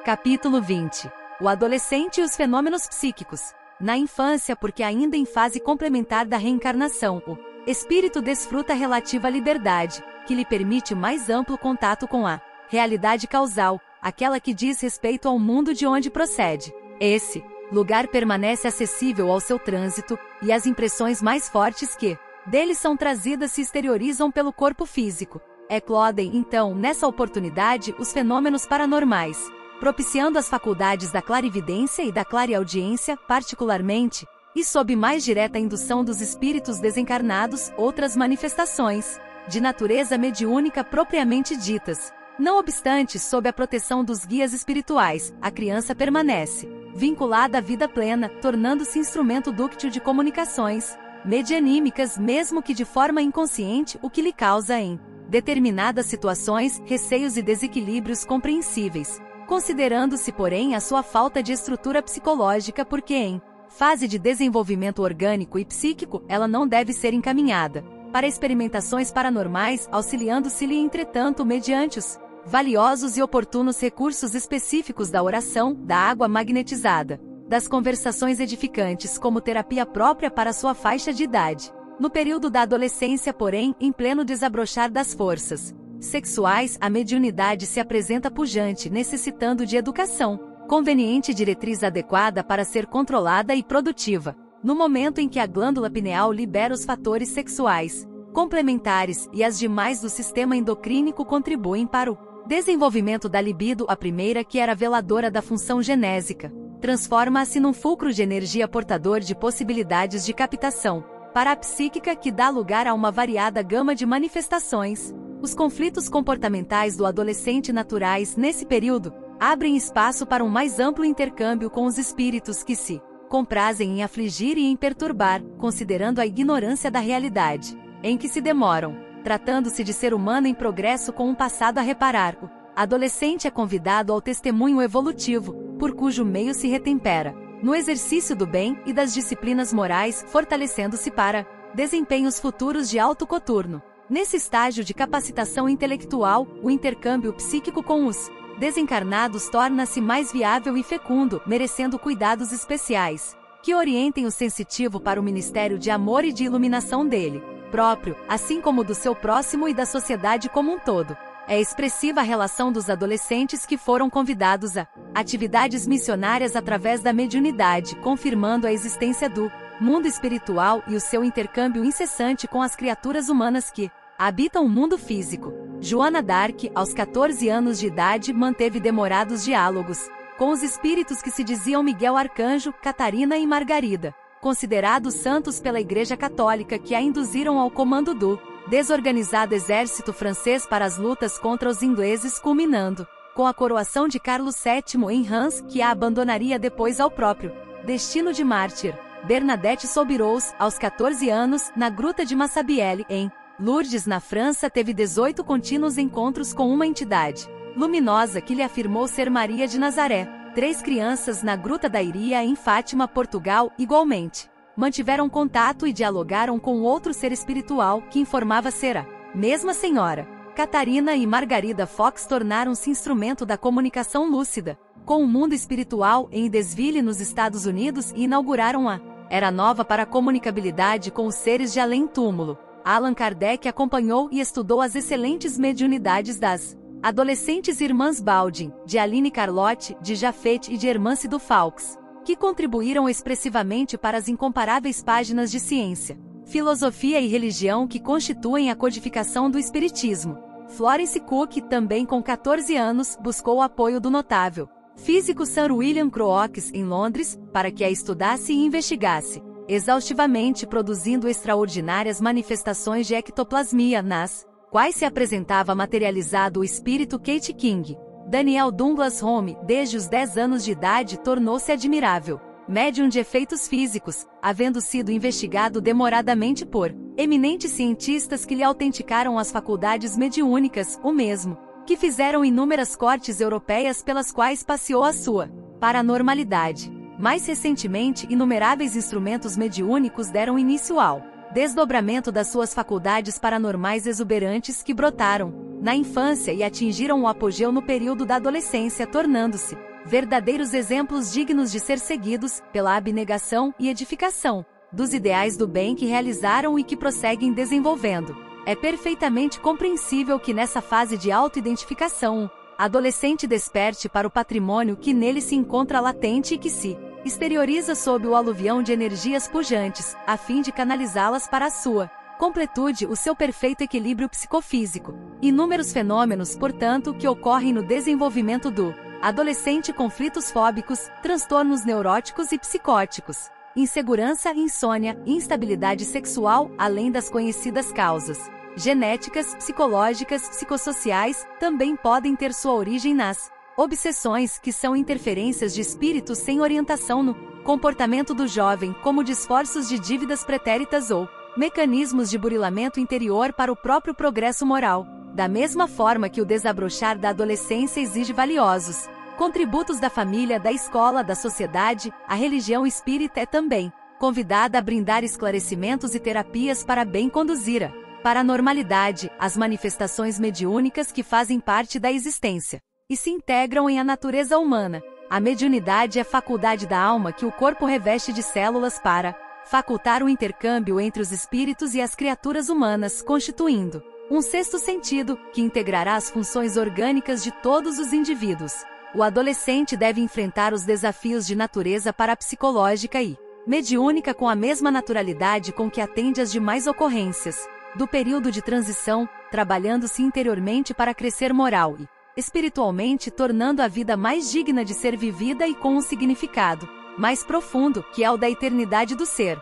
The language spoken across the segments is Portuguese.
Capítulo 20. O adolescente e os fenômenos psíquicos. Na infância, porque ainda em fase complementar da reencarnação, o espírito desfruta relativa liberdade, que lhe permite mais amplo contato com a realidade causal, aquela que diz respeito ao mundo de onde procede. Esse lugar permanece acessível ao seu trânsito, e as impressões mais fortes que dele são trazidas se exteriorizam pelo corpo físico. Eclodem, então, nessa oportunidade, os fenômenos paranormais, propiciando as faculdades da clarividência e da clareaudiência, particularmente, e sob mais direta indução dos espíritos desencarnados, outras manifestações, de natureza mediúnica propriamente ditas. Não obstante, sob a proteção dos guias espirituais, a criança permanece vinculada à vida plena, tornando-se instrumento dúctil de comunicações medianímicas, mesmo que de forma inconsciente, o que lhe causa em determinadas situações, receios e desequilíbrios compreensíveis, considerando-se, porém, a sua falta de estrutura psicológica porque em fase de desenvolvimento orgânico e psíquico, ela não deve ser encaminhada para experimentações paranormais, auxiliando-se-lhe, entretanto, mediante os valiosos e oportunos recursos específicos da oração, da água magnetizada, das conversações edificantes como terapia própria para sua faixa de idade. No período da adolescência, porém, em pleno desabrochar das forças sexuais, a mediunidade se apresenta pujante, necessitando de educação, conveniente e diretriz adequada para ser controlada e produtiva. No momento em que a glândula pineal libera os fatores sexuais complementares e as demais do sistema endocrínico contribuem para o desenvolvimento da libido, a primeira, que era veladora da função genésica, transforma-se num fulcro de energia portador de possibilidades de captação para a psíquica, que dá lugar a uma variada gama de manifestações. Os conflitos comportamentais do adolescente naturais nesse período abrem espaço para um mais amplo intercâmbio com os espíritos que se comprazem em afligir e em perturbar, considerando a ignorância da realidade em que se demoram, tratando-se de ser humano em progresso com um passado a reparar. O adolescente é convidado ao testemunho evolutivo, por cujo meio se retempera no exercício do bem e das disciplinas morais, fortalecendo-se para desempenhos futuros de alto coturno. Nesse estágio de capacitação intelectual, o intercâmbio psíquico com os desencarnados torna-se mais viável e fecundo, merecendo cuidados especiais, que orientem o sensitivo para o ministério de amor e de iluminação dele próprio, assim como do seu próximo e da sociedade como um todo. É expressiva a relação dos adolescentes que foram convidados a atividades missionárias através da mediunidade, confirmando a existência do mundo espiritual e o seu intercâmbio incessante com as criaturas humanas que habitam o mundo físico. Joana d'Arc, aos 14 anos de idade, manteve demorados diálogos com os espíritos que se diziam Miguel Arcanjo, Catarina e Margarida, considerados santos pela Igreja Católica, que a induziram ao comando do desorganizado exército francês para as lutas contra os ingleses, culminando com a coroação de Carlos VII em Reims, que a abandonaria depois ao próprio destino de mártir. Bernadette Soubirous, aos 14 anos, na gruta de Massabielle, em Lourdes, na França, teve 18 contínuos encontros com uma entidade luminosa que lhe afirmou ser Maria de Nazaré. 3 crianças na Gruta da Iria, em Fátima, Portugal, igualmente mantiveram contato e dialogaram com outro ser espiritual que informava ser a mesma senhora. Catarina e Margarida Fox tornaram-se instrumento da comunicação lúcida com o mundo espiritual em desfile nos Estados Unidos e inauguraram a era nova para a comunicabilidade com os seres de além-túmulo. Allan Kardec acompanhou e estudou as excelentes mediunidades das adolescentes irmãs Baldwin, de Aline Carlotti, de Jaffet e de Hermance du Fawkes, que contribuíram expressivamente para as incomparáveis páginas de ciência, filosofia e religião que constituem a codificação do espiritismo. Florence Cook, também com 14 anos, buscou o apoio do notável físico Sir William Crookes em Londres, para que a estudasse e investigasse exaustivamente, produzindo extraordinárias manifestações de ectoplasmia, nas quais se apresentava materializado o espírito Kate King. Daniel Douglas Home, desde os 10 anos de idade, tornou-se admirável médium de efeitos físicos, havendo sido investigado demoradamente por eminentes cientistas que lhe autenticaram as faculdades mediúnicas, o mesmo que fizeram inúmeras cortes europeias pelas quais passeou a sua paranormalidade. Mais recentemente, inumeráveis instrumentos mediúnicos deram início ao desdobramento das suas faculdades paranormais exuberantes, que brotaram na infância e atingiram o apogeu no período da adolescência, tornando-se verdadeiros exemplos dignos de ser seguidos, pela abnegação e edificação dos ideais do bem que realizaram e que prosseguem desenvolvendo. É perfeitamente compreensível que nessa fase de auto-identificação, o adolescente desperte para o patrimônio que nele se encontra latente e que se exterioriza sob o aluvião de energias pujantes, a fim de canalizá-las para a sua completude, o seu perfeito equilíbrio psicofísico. Inúmeros fenômenos, portanto, que ocorrem no desenvolvimento do adolescente: conflitos fóbicos, transtornos neuróticos e psicóticos, insegurança, insônia, instabilidade sexual, além das conhecidas causas genéticas, psicológicas, psicossociais, também podem ter sua origem nas obsessões, que são interferências de espíritos sem orientação no comportamento do jovem, como esforços de dívidas pretéritas ou mecanismos de burilamento interior para o próprio progresso moral. Da mesma forma que o desabrochar da adolescência exige valiosos contributos da família, da escola, da sociedade, a religião espírita é também convidada a brindar esclarecimentos e terapias para bem conduzir a paranormalidade, as manifestações mediúnicas que fazem parte da existência e se integram em a natureza humana. A mediunidade é faculdade da alma que o corpo reveste de células para facultar o intercâmbio entre os espíritos e as criaturas humanas, constituindo um sexto sentido, que integrará as funções orgânicas de todos os indivíduos. O adolescente deve enfrentar os desafios de natureza parapsicológica e mediúnica com a mesma naturalidade com que atende às demais ocorrências do período de transição, trabalhando-se interiormente para crescer moral e espiritualmente, tornando a vida mais digna de ser vivida e com um significado mais profundo, que é o da eternidade do ser.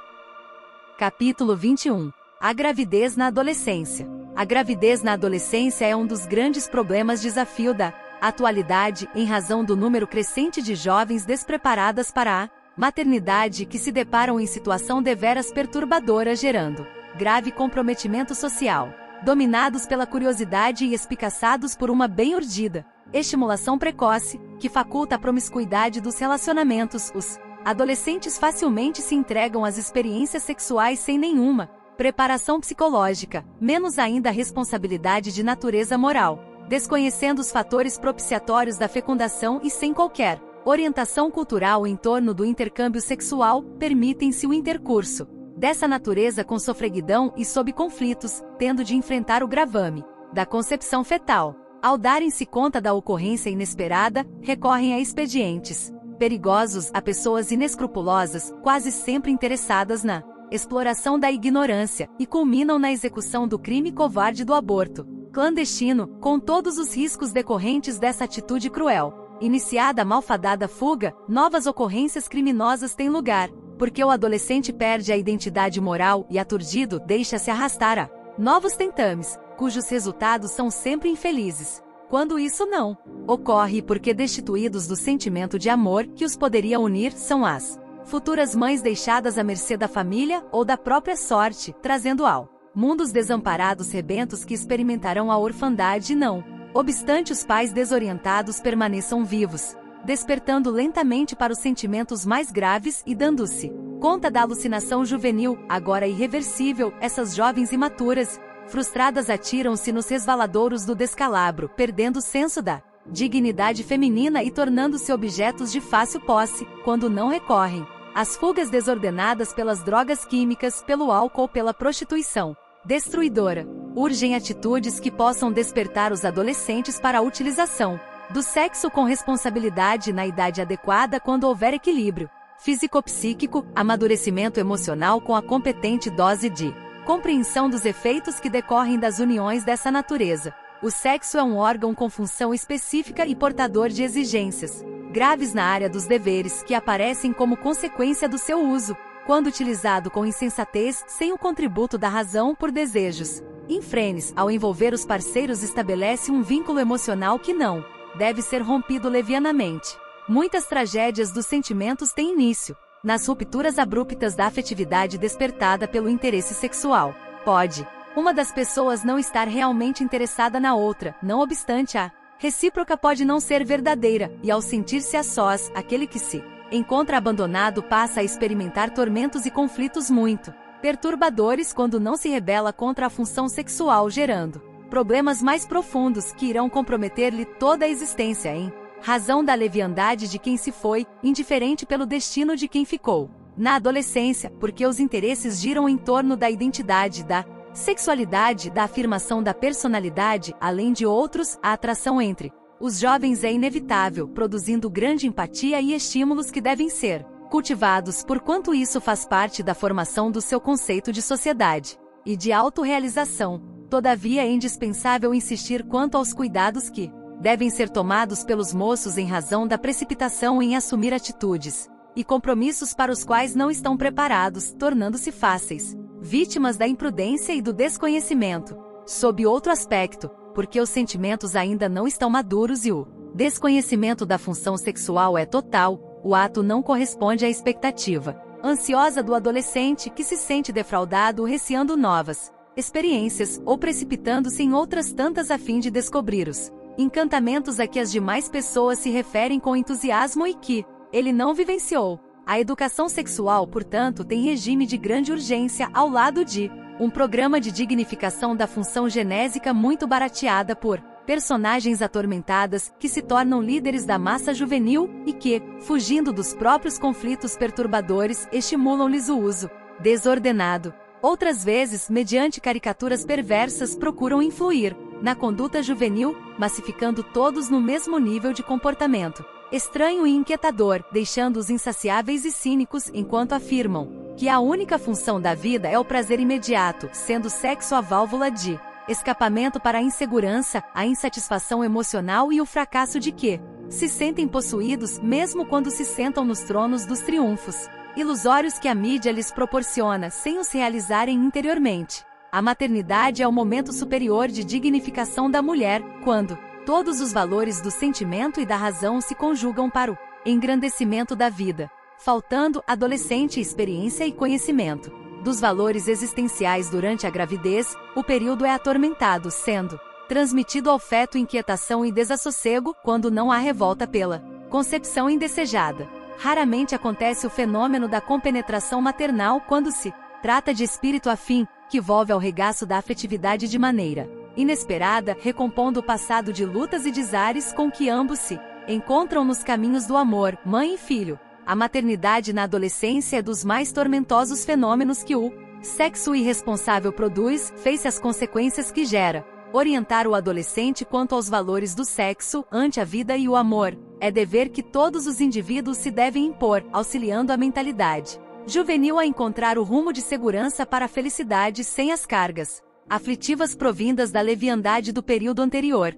Capítulo 21. A gravidez na adolescência. A gravidez na adolescência é um dos grandes problemas desafio da atualidade, em razão do número crescente de jovens despreparadas para a maternidade que se deparam em situação deveras perturbadora, gerando grave comprometimento social. Dominados pela curiosidade e espicaçados por uma bem urdida estimulação precoce, que faculta a promiscuidade dos relacionamentos, os adolescentes facilmente se entregam às experiências sexuais sem nenhuma preparação psicológica, menos ainda a responsabilidade de natureza moral, desconhecendo os fatores propiciatórios da fecundação e sem qualquer orientação cultural em torno do intercâmbio sexual, permitem-se o intercurso dessa natureza com sofreguidão e sob conflitos, tendo de enfrentar o gravame da concepção fetal. Ao darem-se conta da ocorrência inesperada, recorrem a expedientes perigosos, a pessoas inescrupulosas, quase sempre interessadas na exploração da ignorância, e culminam na execução do crime covarde do aborto clandestino, com todos os riscos decorrentes dessa atitude cruel. Iniciada a malfadada fuga, novas ocorrências criminosas têm lugar, porque o adolescente perde a identidade moral e, aturdido, deixa-se arrastar a novos tentames, cujos resultados são sempre infelizes. Quando isso não ocorre, porque destituídos do sentimento de amor que os poderia unir, são as futuras mães deixadas à mercê da família ou da própria sorte, trazendo ao mundo os desamparados rebentos que experimentarão a orfandade, não obstante os pais desorientados permaneçam vivos, despertando lentamente para os sentimentos mais graves e dando-se conta da alucinação juvenil, agora irreversível. Essas jovens imaturas, frustradas, atiram-se nos resvaladouros do descalabro, perdendo o senso da dignidade feminina e tornando-se objetos de fácil posse, quando não recorrem às fugas desordenadas pelas drogas químicas, pelo álcool ou pela prostituição destruidora. Urgem atitudes que possam despertar os adolescentes para a utilização do sexo com responsabilidade na idade adequada, quando houver equilíbrio físico-psíquico, amadurecimento emocional com a competente dose de compreensão dos efeitos que decorrem das uniões dessa natureza. O sexo é um órgão com função específica e portador de exigências graves na área dos deveres, que aparecem como consequência do seu uso, quando utilizado com insensatez, sem o contributo da razão, por desejos infrenes. Ao envolver os parceiros, estabelece um vínculo emocional que não deve ser rompido levianamente. Muitas tragédias dos sentimentos têm início nas rupturas abruptas da afetividade despertada pelo interesse sexual. Pode uma das pessoas não estar realmente interessada na outra, não obstante a recíproca pode não ser verdadeira, e ao sentir-se a sós, aquele que se encontra abandonado passa a experimentar tormentos e conflitos muito perturbadores quando não se rebela contra a função sexual, gerando problemas mais profundos que irão comprometer-lhe toda a existência, em razão da leviandade de quem se foi, indiferente pelo destino de quem ficou. Na adolescência, porque os interesses giram em torno da identidade, da sexualidade, da afirmação da personalidade, além de outros, a atração entre os jovens é inevitável, produzindo grande empatia e estímulos que devem ser cultivados, porquanto isso faz parte da formação do seu conceito de sociedade e de autorrealização. Todavia é indispensável insistir quanto aos cuidados que devem ser tomados pelos moços em razão da precipitação em assumir atitudes e compromissos para os quais não estão preparados, tornando-se fáceis vítimas da imprudência e do desconhecimento. Sob outro aspecto, porque os sentimentos ainda não estão maduros e o desconhecimento da função sexual é total, o ato não corresponde à expectativa ansiosa do adolescente que se sente defraudado receando novas experiências ou precipitando-se em outras tantas a fim de descobrir os encantamentos a que as demais pessoas se referem com entusiasmo e que ele não vivenciou. A educação sexual, portanto, tem regime de grande urgência ao lado de um programa de dignificação da função genésica muito barateada por personagens atormentadas que se tornam líderes da massa juvenil e que, fugindo dos próprios conflitos perturbadores, estimulam-lhes o uso desordenado. Outras vezes, mediante caricaturas perversas, procuram influir na conduta juvenil, massificando todos no mesmo nível de comportamento estranho e inquietador, deixando-os insaciáveis e cínicos enquanto afirmam que a única função da vida é o prazer imediato, sendo o sexo a válvula de escapamento para a insegurança, a insatisfação emocional e o fracasso de que se sentem possuídos mesmo quando se sentam nos tronos dos triunfos ilusórios que a mídia lhes proporciona sem os realizarem interiormente. A maternidade é o momento superior de dignificação da mulher, quando todos os valores do sentimento e da razão se conjugam para o engrandecimento da vida, faltando adolescente experiência e conhecimento dos valores existenciais durante a gravidez, o período é atormentado, sendo transmitido ao feto inquietação e desassossego quando não há revolta pela concepção indesejada. Raramente acontece o fenômeno da compenetração maternal quando se trata de espírito afim, que volve ao regaço da afetividade de maneira inesperada, recompondo o passado de lutas e desares com que ambos se encontram nos caminhos do amor, mãe e filho. A maternidade na adolescência é dos mais tormentosos fenômenos que o sexo irresponsável produz, face às consequências que gera. Orientar o adolescente quanto aos valores do sexo, ante a vida e o amor, é dever que todos os indivíduos se devem impor, auxiliando a mentalidade juvenil a encontrar o rumo de segurança para a felicidade sem as cargas aflitivas provindas da leviandade do período anterior.